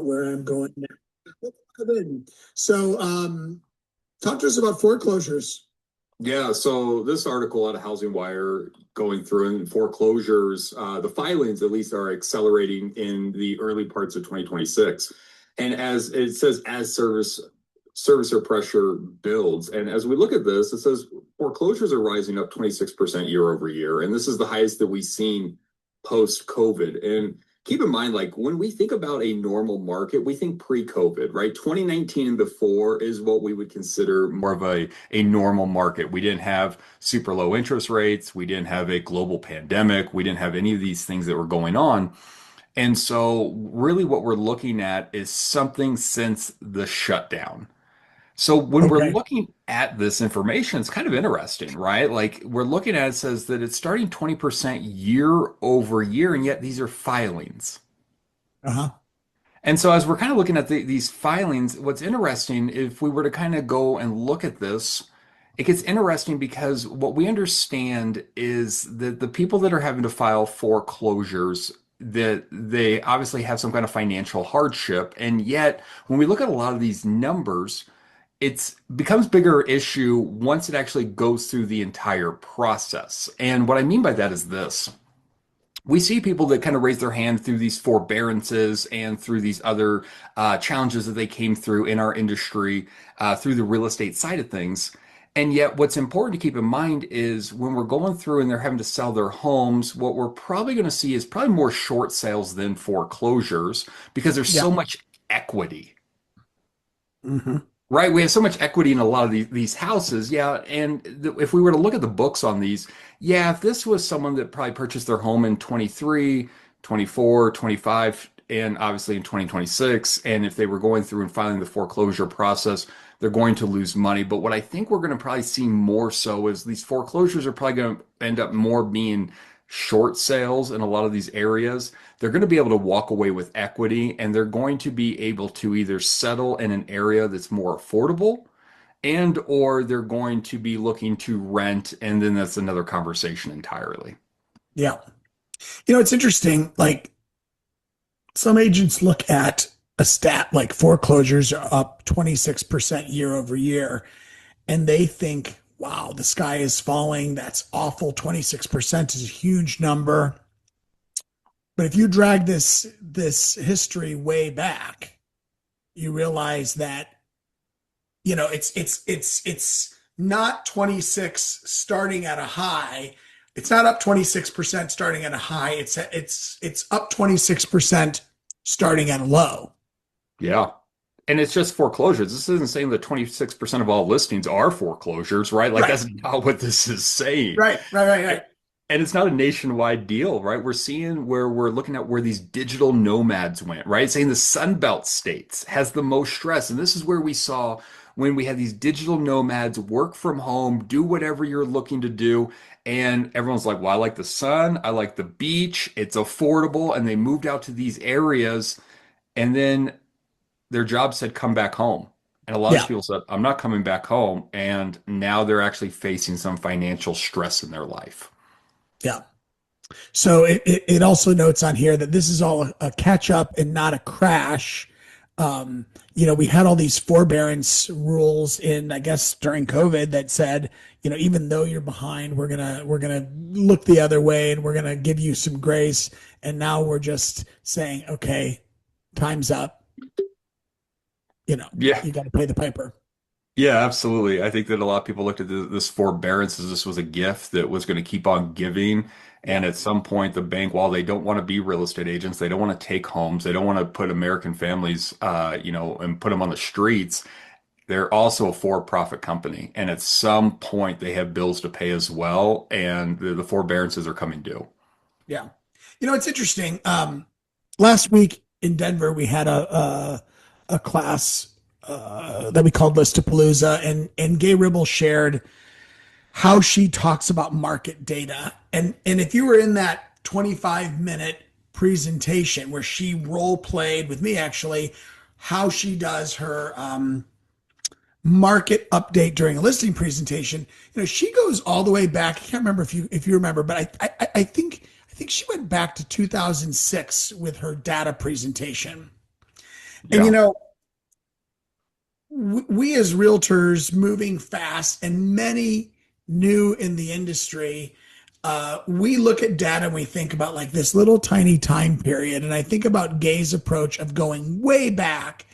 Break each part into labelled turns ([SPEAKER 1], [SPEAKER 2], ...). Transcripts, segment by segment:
[SPEAKER 1] where I'm going now. So, talk to us about foreclosures.
[SPEAKER 2] Yeah, so this article out of Housing Wire going through and foreclosures, the filings at least are accelerating in the early parts of 2026. And as it says, as servicer pressure builds. And as we look at this, it says foreclosures are rising up 26% year over year. And this is the highest that we've seen post-COVID. And keep in mind, like when we think about a normal market, we think pre-COVID, right? 2019 and before is what we would consider more of a normal market. We didn't have super low interest rates. We didn't have a global pandemic. We didn't have any of these things that were going on. And so really what we're looking at is something since the shutdown. So when we're
[SPEAKER 1] Okay.
[SPEAKER 2] looking at this information, it's kind of interesting, right? Like we're looking at it says that it's starting 20% year over year, and yet these are filings.
[SPEAKER 1] Uh-huh.
[SPEAKER 2] And so as we're kind of looking at these filings, what's interesting, if we were to kind of go and look at this, it gets interesting because what we understand is that the people that are having to file foreclosures, that they obviously have some kind of financial hardship. And yet, when we look at a lot of these numbers, it's becomes bigger issue once it actually goes through the entire process. And what I mean by that is this. We see people that kind of raise their hand through these forbearances and through these other challenges that they came through in our industry through the real estate side of things. And yet, what's important to keep in mind is when we're going through and they're having to sell their homes, what we're probably going to see is probably more short sales than foreclosures because there's
[SPEAKER 1] Yeah.
[SPEAKER 2] so much equity.
[SPEAKER 1] Hmm.
[SPEAKER 2] Right, we have so much equity in a lot of these houses, yeah. And if we were to look at the books on these, yeah, if this was someone that probably purchased their home in 23, 24, 25, and obviously in 2026, and if they were going through and filing the foreclosure process, they're going to lose money. But what I think we're going to probably see more so is these foreclosures are probably going to end up more being short sales in a lot of these areas. They're going to be able to walk away with equity and they're going to be able to either settle in an area that's more affordable and or they're going to be looking to rent, and then that's another conversation entirely.
[SPEAKER 1] Yeah. It's interesting. Like some agents look at a stat like foreclosures are up 26% year over year, and they think, wow, the sky is falling. That's awful. 26% is a huge number. But if you drag this history way back, you realize that, it's not 26 starting at a high. It's not up 26% starting at a high. It's up 26% starting at a low.
[SPEAKER 2] Yeah. And it's just foreclosures. This isn't saying that 26% of all listings are foreclosures, right? Like
[SPEAKER 1] Right.
[SPEAKER 2] that's not what this is saying.
[SPEAKER 1] Right. Right. Right. Right.
[SPEAKER 2] And it's not a nationwide deal, right? We're seeing where we're looking at where these digital nomads went, right? Saying the Sun Belt states has the most stress. And this is where we saw when we had these digital nomads work from home, do whatever you're looking to do. And everyone's like, well, I like the sun, I like the beach, it's affordable. And they moved out to these areas. And then their job said, come back home. And a lot of these
[SPEAKER 1] Yeah.
[SPEAKER 2] people said, I'm not coming back home. And now they're actually facing some financial stress in their life.
[SPEAKER 1] Yeah. So it also notes on here that this is all a catch up and not a crash. We had all these forbearance rules in, I guess, during COVID that said, even though you're behind, we're gonna look the other way and we're gonna give you some grace. And now we're just saying, okay, time's up.
[SPEAKER 2] Yeah.
[SPEAKER 1] You got to pay the piper.
[SPEAKER 2] Yeah, absolutely. I think that a lot of people looked at this forbearance as this was a gift that was going to keep on giving.
[SPEAKER 1] Yeah.
[SPEAKER 2] And at some point, the bank, while they don't want to be real estate agents, they don't want to take homes, they don't want to put American families, and put them on the streets. They're also a for-profit company. And at some point, they have bills to pay as well. And the forbearances are coming due.
[SPEAKER 1] Yeah. It's interesting. Last week in Denver, we had a class that we called Listapalooza, and Gay Ribble shared how she talks about market data. And if you were in that 25-minute presentation where she role played with me, actually, how she does her market update during a listing presentation, she goes all the way back. I can't remember if you remember, but I think she went back to 2006 with her data presentation. And
[SPEAKER 2] Yeah.
[SPEAKER 1] we as realtors moving fast and many new in the industry, we look at data and we think about like this little tiny time period. And I think about Gay's approach of going way back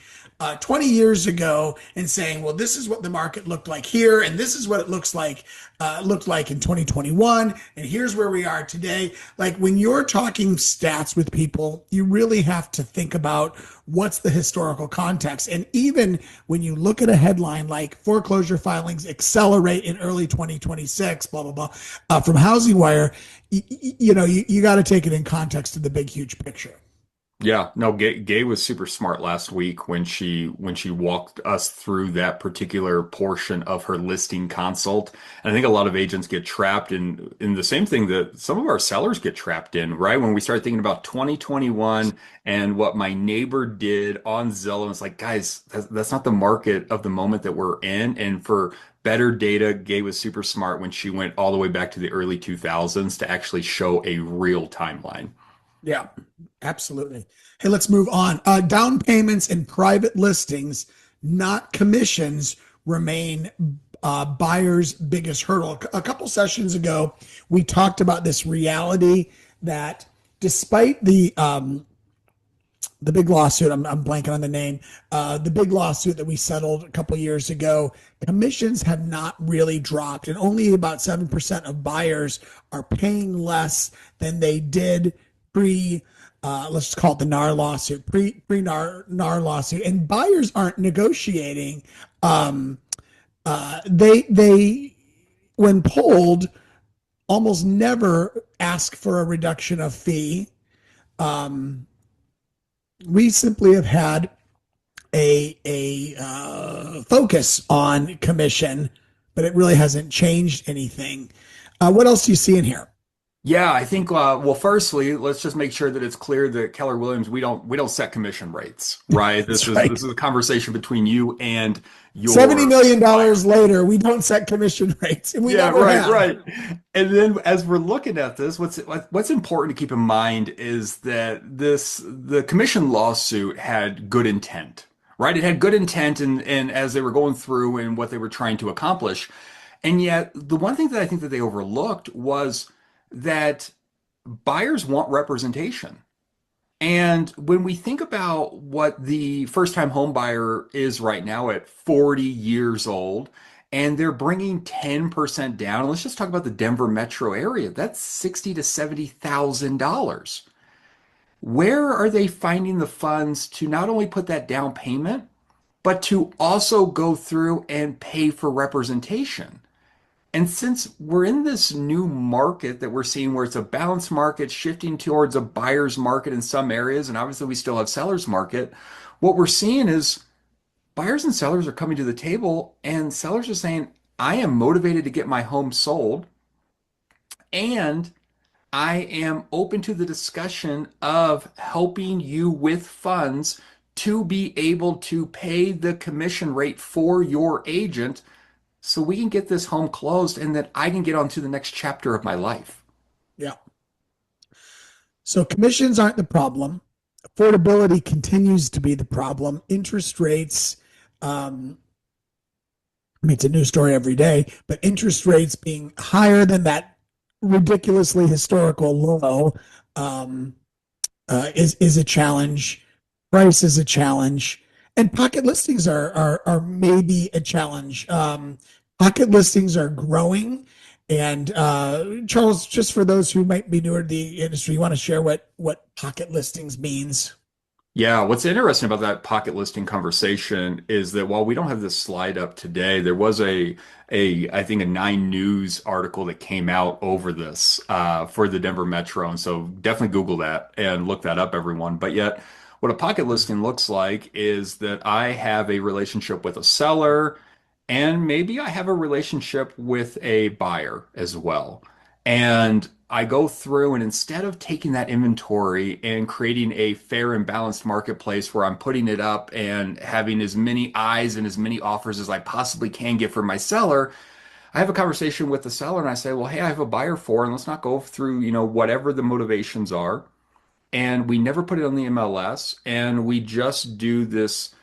[SPEAKER 1] 20 years ago and saying, well, this is what the market looked like here, and this is what it looked like in 2021, and here's where we are today. Like when you're talking stats with people, you really have to think about what's the historical context. And even when you look at a headline like foreclosure filings accelerate in early 2026, blah blah blah, from Housing Wire, you got to take it in context of the big huge picture.
[SPEAKER 2] Yeah, no, Gay was super smart last week when she walked us through that particular portion of her listing consult. And I think a lot of agents get trapped in the same thing that some of our sellers get trapped in, right? When we start thinking about 2021 and what my neighbor did on Zillow, it's like, guys, that's not the market of the moment that we're in. And for better data, Gay was super smart when she went all the way back to the early 2000s to actually show a real timeline.
[SPEAKER 1] Yeah, absolutely. Hey, let's move on. Down payments and private listings, not commissions, remain buyers' biggest hurdle. A couple sessions ago, we talked about this reality that despite the big lawsuit, I'm blanking on the name, the big lawsuit that we settled a couple years ago, commissions have not really dropped, and only about 7% of buyers are paying less than they did pre. Let's just call it the NAR lawsuit, pre NAR lawsuit, and buyers aren't negotiating. They when polled almost never ask for a reduction of fee. Um, we simply have had a focus on commission, but it really hasn't changed anything. What else do you see in here?
[SPEAKER 2] Yeah, I think well, firstly, let's just make sure that it's clear that Keller Williams, we don't set commission rates, right?
[SPEAKER 1] That's
[SPEAKER 2] This
[SPEAKER 1] right.
[SPEAKER 2] is a conversation between you and
[SPEAKER 1] $70
[SPEAKER 2] your
[SPEAKER 1] million
[SPEAKER 2] buyer.
[SPEAKER 1] dollars later, we don't set commission rates, and we
[SPEAKER 2] Yeah,
[SPEAKER 1] never
[SPEAKER 2] right,
[SPEAKER 1] have.
[SPEAKER 2] right. And then as we're looking at this, what's important to keep in mind is that the commission lawsuit had good intent, right? It had good intent and as they were going through and what they were trying to accomplish. And yet the one thing that I think that they overlooked was that buyers want representation. And when we think about what the first-time home buyer is right now at 40 years old, and they're bringing 10% down, let's just talk about the Denver metro area. That's 60 to $70,000. Where are they finding the funds to not only put that down payment, but to also go through and pay for representation? And since we're in this new market that we're seeing where it's a balanced market shifting towards a buyer's market in some areas, and obviously we still have seller's market, what we're seeing is buyers and sellers are coming to the table and sellers are saying, I am motivated to get my home sold and I am open to the discussion of helping you with funds to be able to pay the commission rate for your agent so we can get this home closed and that I can get on to the next chapter of my life.
[SPEAKER 1] Yeah. So commissions aren't the problem. Affordability continues to be the problem. Interest rates, um, I mean, it's a new story every day, but interest rates being higher than that ridiculously historical low um, is a challenge. Price is a challenge, and pocket listings are maybe a challenge. Pocket listings are growing, and Charles, just for those who might be newer to the industry, you want to share what pocket listings means?
[SPEAKER 2] Yeah, what's interesting about that pocket listing conversation is that while we don't have this slide up today, there was a I think a Nine News article that came out over this for the Denver Metro, and so definitely Google that and look that up, everyone. But yet, what a pocket listing looks like is that I have a relationship with a seller, and maybe I have a relationship with a buyer as well. And I go through and instead of taking that inventory and creating a fair and balanced marketplace where I'm putting it up and having as many eyes and as many offers as I possibly can get for my seller, I have a conversation with the seller and I say, well, hey, I have a buyer for, and let's not go through, whatever the motivations are. and we never put it on the MLS, and we just do this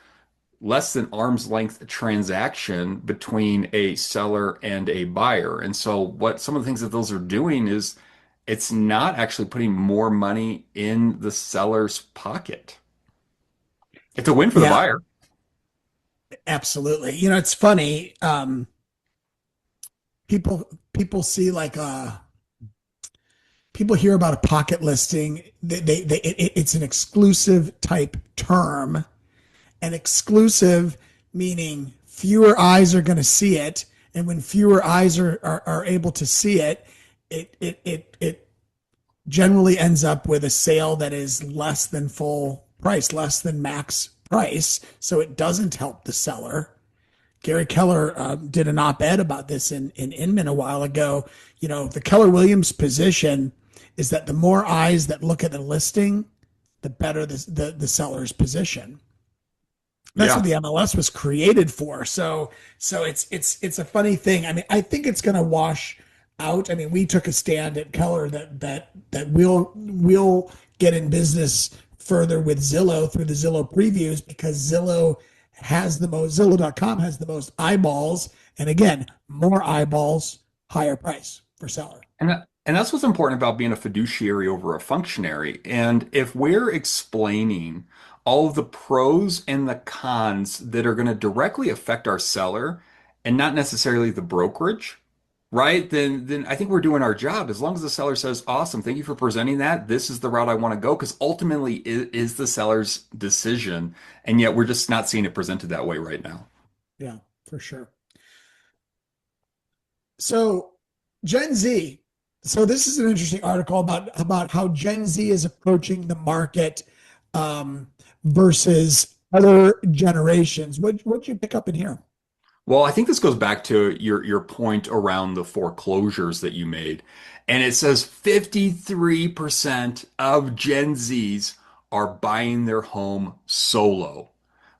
[SPEAKER 2] less than arm's length transaction between a seller and a buyer. And so what some of the things that those are doing is it's not actually putting more money in the seller's pocket. It's a win for the
[SPEAKER 1] Yeah,
[SPEAKER 2] buyer.
[SPEAKER 1] absolutely. It's funny. People see like people hear about a pocket listing. It's an exclusive type term, and exclusive meaning fewer eyes are going to see it, and when fewer eyes are able to see it, it generally ends up with a sale that is less than full price, less than max price. So it doesn't help the seller. Gary Keller did an op-ed about this in Inman a while ago. The Keller Williams position is that the more eyes that look at the listing, the better the seller's position. That's what
[SPEAKER 2] Yeah.
[SPEAKER 1] the MLS was created for. So it's a funny thing. I mean, I think it's going to wash out. I mean, we took a stand at Keller that we'll get in business further with Zillow through the Zillow previews, because Zillow.com has the most eyeballs, and again, more eyeballs, higher price for seller.
[SPEAKER 2] And that's what's important about being a fiduciary over a functionary. And if we're explaining all of the pros and the cons that are going to directly affect our seller and not necessarily the brokerage, right? Then I think we're doing our job. As long as the seller says, "Awesome, thank you for presenting that. This is the route I want to go," because ultimately it is the seller's decision, and yet we're just not seeing it presented that way right now.
[SPEAKER 1] Yeah, for sure. So Gen Z. So this is an interesting article about how Gen Z is approaching the market versus other generations. What you pick up in here?
[SPEAKER 2] Well, I think this goes back to your point around the foreclosures that you made. And it says 53% of Gen Zs are buying their home solo.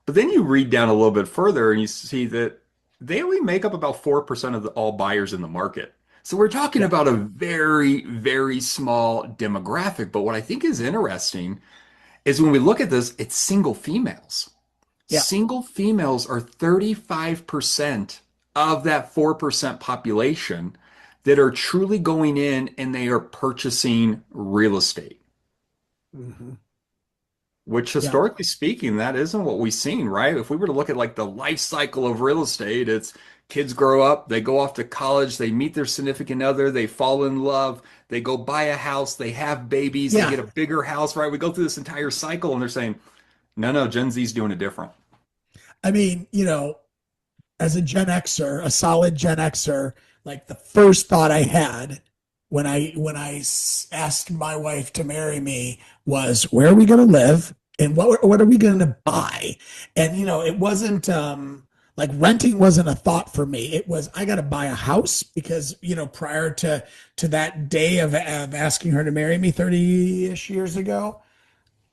[SPEAKER 2] But then you read down a little bit further and you see that they only make up about 4% of all buyers in the market. So we're talking
[SPEAKER 1] Yeah,
[SPEAKER 2] about a very, very small demographic. But what I think is interesting is when we look at this, it's single females.
[SPEAKER 1] yeah.
[SPEAKER 2] Single females are 35% of that 4% population that are truly going in and they are purchasing real estate,
[SPEAKER 1] Hmm.
[SPEAKER 2] which
[SPEAKER 1] Yeah,
[SPEAKER 2] historically speaking, that isn't what we've seen, right? If we were to look at like the life cycle of real estate, it's kids grow up, they go off to college, they meet their significant other, they fall in love, they go buy a house, they have babies, they
[SPEAKER 1] yeah.
[SPEAKER 2] get a bigger house, right? We go through this entire cycle and they're saying, no, no, Gen Z's doing it different.
[SPEAKER 1] I mean, as a Gen Xer, a solid Gen Xer, like the first thought I had when I asked my wife to marry me was, where are we going to live, and what are we going to buy? And it wasn't like renting wasn't a thought for me. It was, I got to buy a house, because prior to that day of asking her to marry me 30-ish years ago,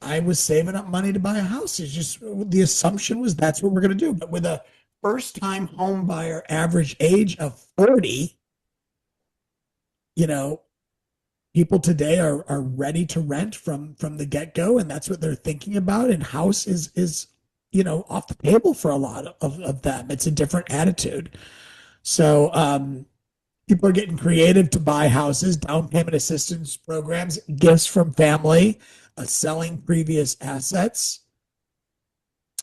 [SPEAKER 1] I was saving up money to buy a house. It's just, the assumption was that's what we're going to do. But with a first time home buyer average age of 40, you know, people today are ready to rent from the get go, and that's what they're thinking about. And house is off the table for a lot of them. It's a different attitude. So people are getting creative to buy houses, down payment assistance programs, gifts from family, selling previous assets.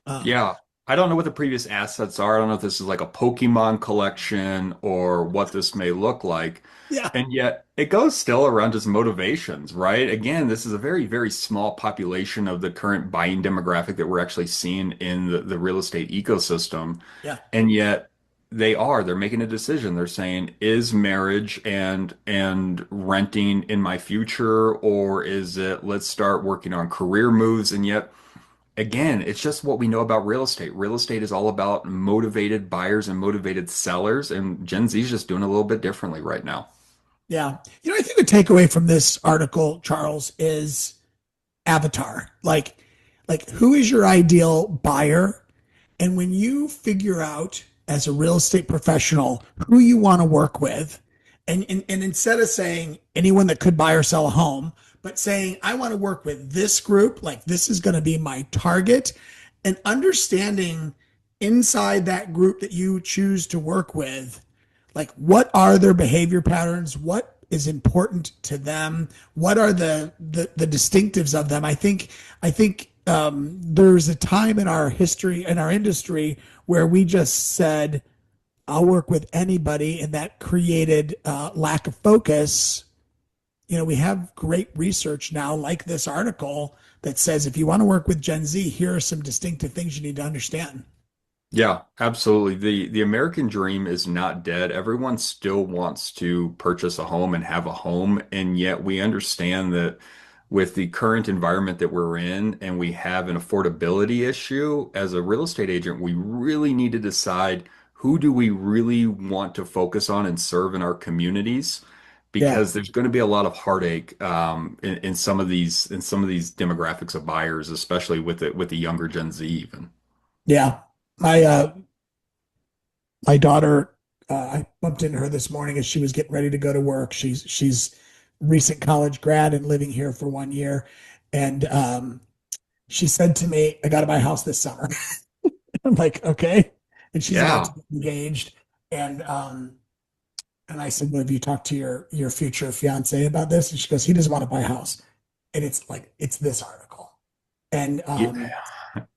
[SPEAKER 1] Um,
[SPEAKER 2] Yeah. I don't know what the previous assets are. I don't know if this is like a Pokemon collection or what this may look like.
[SPEAKER 1] yeah,
[SPEAKER 2] And yet it goes still around just motivations, right? Again, this is a very, very small population of the current buying demographic that we're actually seeing in the real estate ecosystem.
[SPEAKER 1] yeah,
[SPEAKER 2] And yet they're making a decision. They're saying, is marriage and renting in my future, or is it let's start working on career moves? And yet again, it's just what we know about real estate. Real estate is all about motivated buyers and motivated sellers, and Gen Z is just doing a little bit differently right now.
[SPEAKER 1] yeah. I think the takeaway from this article, Charles, is avatar. Like who is your ideal buyer? And when you figure out as a real estate professional who you want to work with, and instead of saying anyone that could buy or sell a home, but saying, I want to work with this group, like this is going to be my target, and understanding inside that group that you choose to work with, like what are their behavior patterns, what is important to them, what are the distinctives of them. I think there's a time in our history in our industry where we just said I'll work with anybody, and that created lack of focus. We have great research now, like this article, that says if you want to work with Gen Z, here are some distinctive things you need to understand.
[SPEAKER 2] Yeah, absolutely. The American dream is not dead. Everyone still wants to purchase a home and have a home, and yet we understand that with the current environment that we're in and we have an affordability issue, as a real estate agent, we really need to decide who do we really want to focus on and serve in our communities
[SPEAKER 1] Yeah,
[SPEAKER 2] because there's going to be a lot of heartache in some of these demographics of buyers, especially with the younger Gen Z even.
[SPEAKER 1] yeah. My daughter, I bumped into her this morning as she was getting ready to go to work. She's recent college grad and living here for 1 year, and she said to me, "I got to buy a house this summer." I'm like, "Okay," and she's about to
[SPEAKER 2] Yeah.
[SPEAKER 1] get engaged, and and I said, "Well, have you talked to your future fiance about this?" And she goes, "He doesn't want to buy a house," and it's like it's this article, and
[SPEAKER 2] Yeah.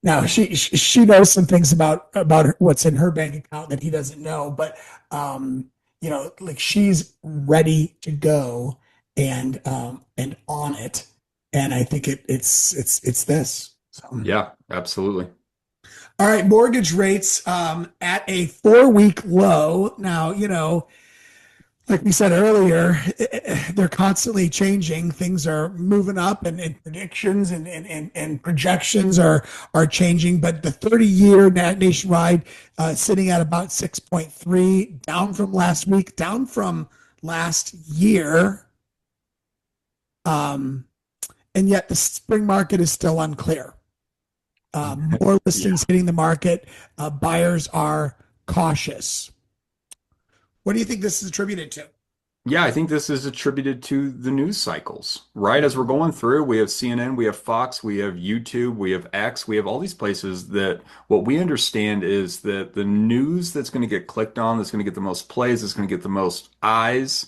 [SPEAKER 1] now she knows some things about what's in her bank account that he doesn't know, but like she's ready to go and on it, and I think it's this. So,
[SPEAKER 2] Yeah, absolutely.
[SPEAKER 1] all right, mortgage rates at a 4 week low. Now, like we said earlier, they're constantly changing. Things are moving up, and predictions and projections are changing. But the 30-year nationwide sitting at about 6.3, down from last week, down from last year. Um, and yet the spring market is still unclear. More
[SPEAKER 2] Yeah.
[SPEAKER 1] listings hitting the market. Buyers are cautious. What do you think this is attributed to?
[SPEAKER 2] Yeah, I think this is attributed to the news cycles, right? As we're going through, we have CNN, we have Fox, we have YouTube, we have X, we have all these places that what we understand is that the news that's going to get clicked on, that's going to get the most plays, that's going to get the most eyes,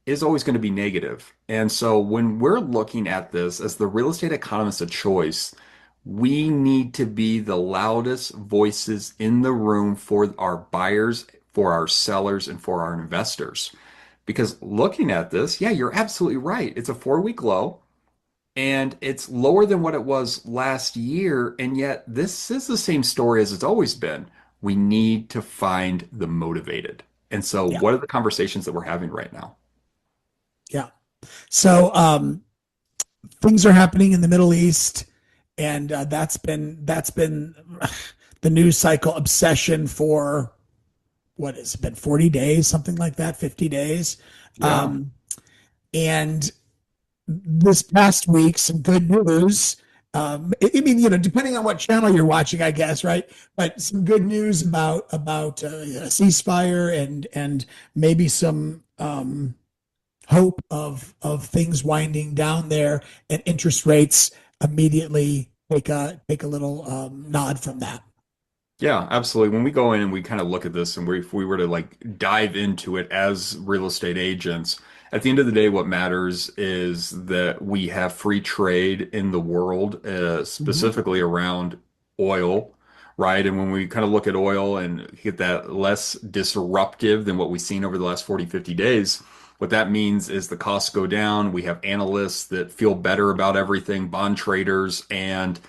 [SPEAKER 2] is always going to be negative. And so when we're looking at this as the real estate economist of choice, we need to be the loudest voices in the room for our buyers, for our sellers, and for our investors. Because looking at this, yeah, you're absolutely right. It's a 4 week low and it's lower than what it was last year. And yet, this is the same story as it's always been. We need to find the motivated. And so,
[SPEAKER 1] Yeah,
[SPEAKER 2] what are the conversations that we're having right now?
[SPEAKER 1] yeah. So things are happening in the Middle East, and that's been the news cycle obsession for what has it been 40 days, something like that, 50 days.
[SPEAKER 2] Yeah.
[SPEAKER 1] Um, and this past week, some good news. I mean, depending on what channel you're watching, I guess, right? But some good news about a ceasefire and maybe some hope of things winding down there, and interest rates immediately take a little nod from that.
[SPEAKER 2] Yeah, absolutely. When we go in and we kind of look at this and if we were to like dive into it as real estate agents, at the end of the day, what matters is that we have free trade in the world,
[SPEAKER 1] Mhm.
[SPEAKER 2] specifically around oil, right? And when we kind of look at oil and get that less disruptive than what we've seen over the last 40, 50 days, what that means is the costs go down. We have analysts that feel better about everything, bond traders, and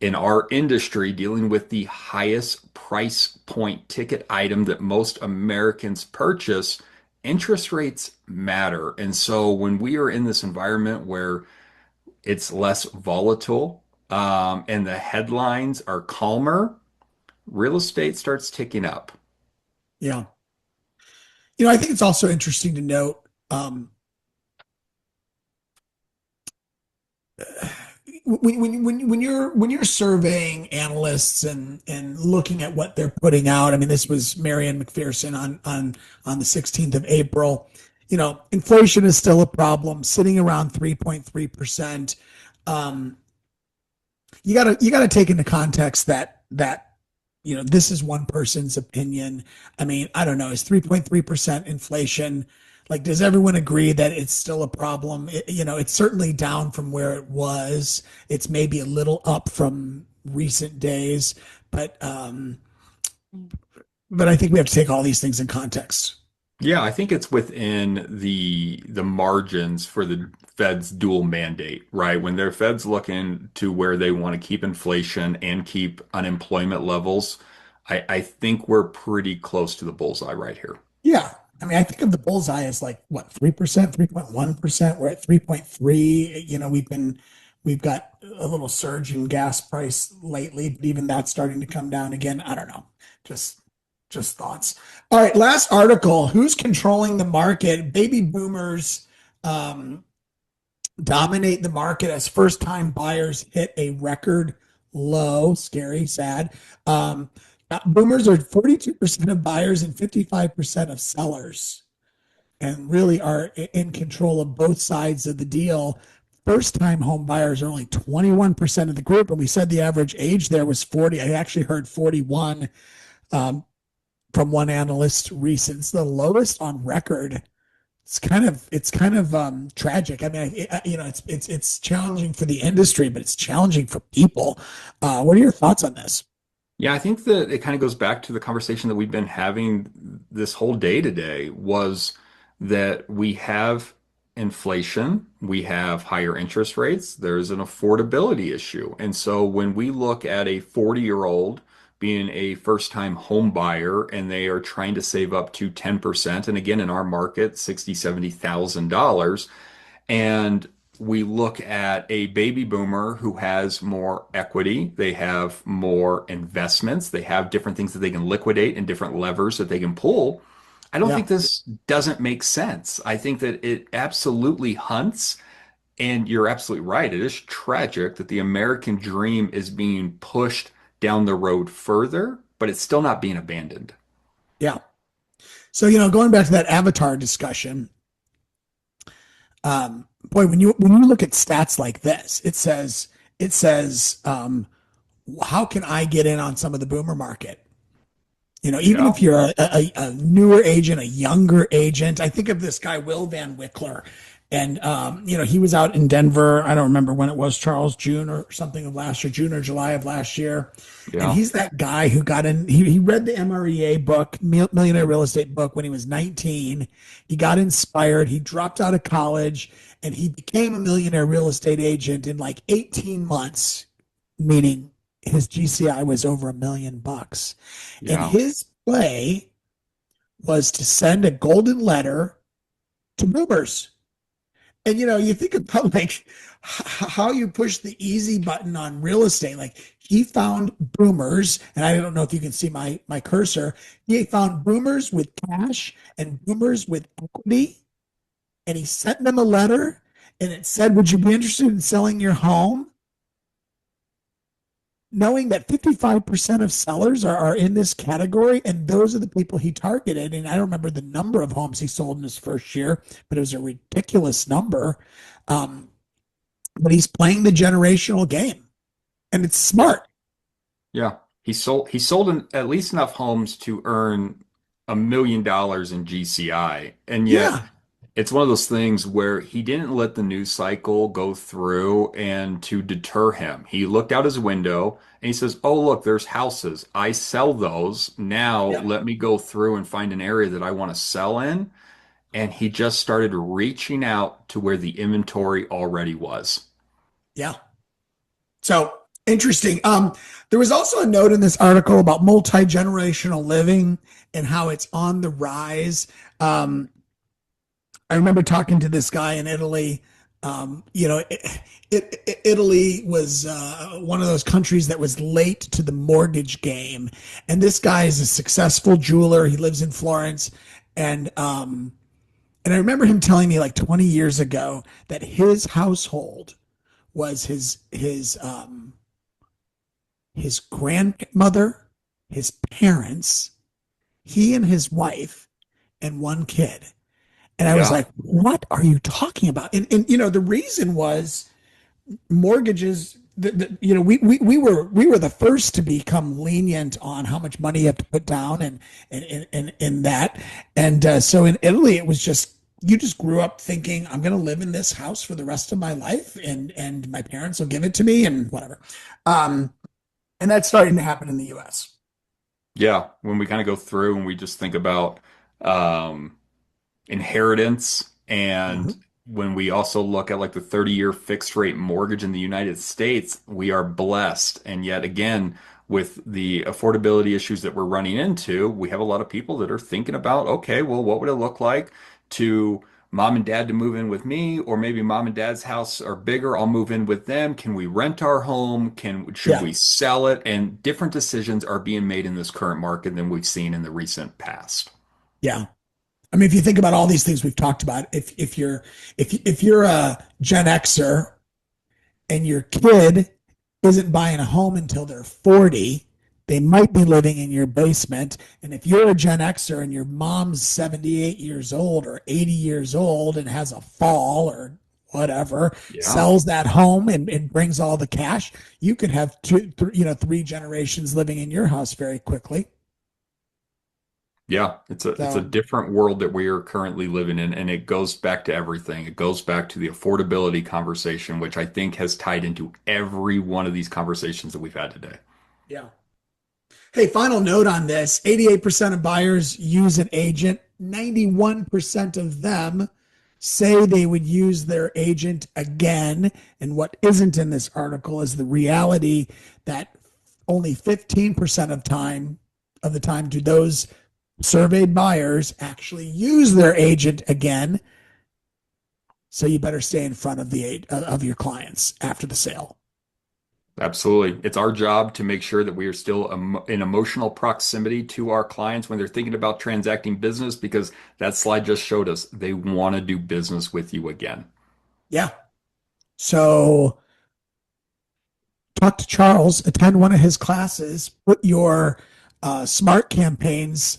[SPEAKER 2] in our industry dealing with the highest price point ticket item that most Americans purchase, interest rates matter. And so when we are in this environment where it's less volatile, and the headlines are calmer, real estate starts ticking up.
[SPEAKER 1] Yeah. I think it's also interesting to note when you're surveying analysts and looking at what they're putting out. I mean, this was Marianne McPherson on the 16th of April. inflation is still a problem, sitting around 3.3%. Um, you gotta take into context that this is one person's opinion. I mean, I don't know, is 3.3% inflation, like, does everyone agree that it's still a problem? It's certainly down from where it was. It's maybe a little up from recent days, but I think we have to take all these things in context.
[SPEAKER 2] Yeah, I think it's within the margins for the Fed's dual mandate, right? When their Fed's looking to where they want to keep inflation and keep unemployment levels, I think we're pretty close to the bullseye right here.
[SPEAKER 1] Yeah. I mean, I think of the bullseye as like what, 3%, 3.1%. We're at 3.3. We've got a little surge in gas price lately, but even that's starting to come down again. I don't know. Just just thoughts. All right, last article. Who's controlling the market? Baby boomers um, dominate the market as first-time buyers hit a record low. Scary, sad. Um, Boomers are 42% of buyers and 55% of sellers, and really are in control of both sides of the deal. First time home buyers are only 21% of the group. And we said the average age there was 40. I actually heard 41 um, from one analyst recent. It's the lowest on record. It's kind of tragic. I mean, it's challenging for the industry, but it's challenging for people. What are your thoughts on this?
[SPEAKER 2] Yeah, I think that it kind of goes back to the conversation that we've been having this whole day today was that we have inflation, we have higher interest rates, there's an affordability issue. And so when we look at a 40-year-old being a first-time home buyer and they are trying to save up to 10%, and again in our market, 60, $70,000, and we look at a baby boomer who has more equity, they have more investments, they have different things that they can liquidate and different levers that they can pull. I don't
[SPEAKER 1] Yeah,
[SPEAKER 2] think this doesn't make sense. I think that it absolutely hunts. And you're absolutely right. It is tragic that the American dream is being pushed down the road further, but it's still not being abandoned.
[SPEAKER 1] yeah. So going back to that Avatar discussion, boy, when you look at stats like this, it says, how can I get in on some of the boomer market? Even
[SPEAKER 2] Yeah.
[SPEAKER 1] if you're a newer agent, a younger agent. I think of this guy, Will Van Wickler. And, he was out in Denver. I don't remember when it was, Charles, June or something of last year, June or July of last year. And
[SPEAKER 2] Yeah.
[SPEAKER 1] he's that guy who got in, he read the MREA book, Millionaire Real Estate book, when he was 19. He got inspired. He dropped out of college and he became a millionaire real estate agent in like 18 months, meaning his GCI was over $1 million. And
[SPEAKER 2] Yeah.
[SPEAKER 1] his play was to send a golden letter to boomers. And you think about like how you push the easy button on real estate. Like he found boomers, and I don't know if you can see my cursor. He found boomers with cash and boomers with equity, and he sent them a letter, and it said, "Would you be interested in selling your home?" Knowing that 55% of sellers are in this category, and those are the people he targeted. And I don't remember the number of homes he sold in his first year, but it was a ridiculous number. Um, but he's playing the generational game, and it's smart.
[SPEAKER 2] Yeah. He sold at least enough homes to earn $1 million in GCI. And yet
[SPEAKER 1] Yeah,
[SPEAKER 2] it's one of those things where he didn't let the news cycle go through and to deter him. He looked out his window and he says, "Oh, look, there's houses. I sell those. Now
[SPEAKER 1] yeah,
[SPEAKER 2] let me go through and find an area that I want to sell in." And he just started reaching out to where the inventory already was.
[SPEAKER 1] yeah. So interesting. There was also a note in this article about multi-generational living and how it's on the rise. Um, I remember talking to this guy in Italy. Italy was one of those countries that was late to the mortgage game, and this guy is a successful jeweler. He lives in Florence, and I remember him telling me like 20 years ago that his household was his grandmother, his parents, he and his wife, and one kid. And I was
[SPEAKER 2] Yeah.
[SPEAKER 1] like, what are you talking about? The reason was mortgages. We were the first to become lenient on how much money you have to put down and that. And so in Italy, it was just you just grew up thinking I'm going to live in this house for the rest of my life, and my parents will give it to me and whatever. Um, and that's starting to happen in the U.S.
[SPEAKER 2] Yeah. When we kind of go through and we just think about um, inheritance. And
[SPEAKER 1] Mhm.
[SPEAKER 2] when we also look at like the 30-year fixed rate mortgage in the United States, we are blessed. And yet again, with the affordability issues that we're running into, we have a lot of people that are thinking about, okay, well, what would it look like to mom and dad to move in with me, or maybe mom and dad's house are bigger, I'll move in with them. Can we rent our home? Should
[SPEAKER 1] Yeah,
[SPEAKER 2] we sell it? And different decisions are being made in this current market than we've seen in the recent past.
[SPEAKER 1] yeah. I mean, if you think about all these things we've talked about, if you're a Gen Xer and your kid isn't buying a home until they're 40, they might be living in your basement. And if you're a Gen Xer and your mom's 78 years old or 80 years old and has a fall or whatever,
[SPEAKER 2] Yeah.
[SPEAKER 1] sells that home and brings all the cash, you could have three generations living in your house very quickly.
[SPEAKER 2] Yeah, it's a
[SPEAKER 1] So,
[SPEAKER 2] different world that we are currently living in, and it goes back to everything. It goes back to the affordability conversation, which I think has tied into every one of these conversations that we've had today.
[SPEAKER 1] yeah. Hey, final note on this: 88% of buyers use an agent. 91% of them say they would use their agent again. And what isn't in this article is the reality that only 15% of the time do those surveyed buyers actually use their agent again. So you better stay in front of your clients after the sale.
[SPEAKER 2] Absolutely. It's our job to make sure that we are still in emotional proximity to our clients when they're thinking about transacting business, because that slide just showed us they want to do business with you again.
[SPEAKER 1] Yeah. So talk to Charles, attend one of his classes, put your smart campaigns,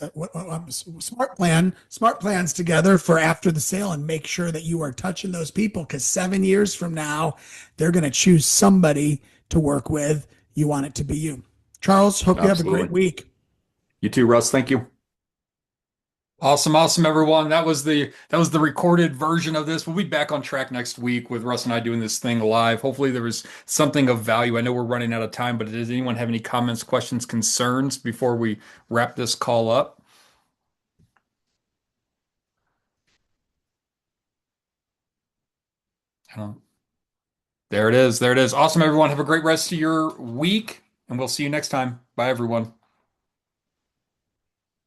[SPEAKER 1] smart plans together for after the sale, and make sure that you are touching those people because 7 years from now, they're going to choose somebody to work with. You want it to be you. Charles, hope you have a great
[SPEAKER 2] Absolutely.
[SPEAKER 1] week.
[SPEAKER 2] You too, Russ. Thank you. Awesome, awesome, everyone. That was the recorded version of this. We'll be back on track next week with Russ and I doing this thing live. Hopefully, there was something of value. I know we're running out of time, but does anyone have any comments, questions, concerns before we wrap this call up? I don't- There it is. There it is. Awesome, everyone. Have a great rest of your week, and we'll see you next time. Bye, everyone.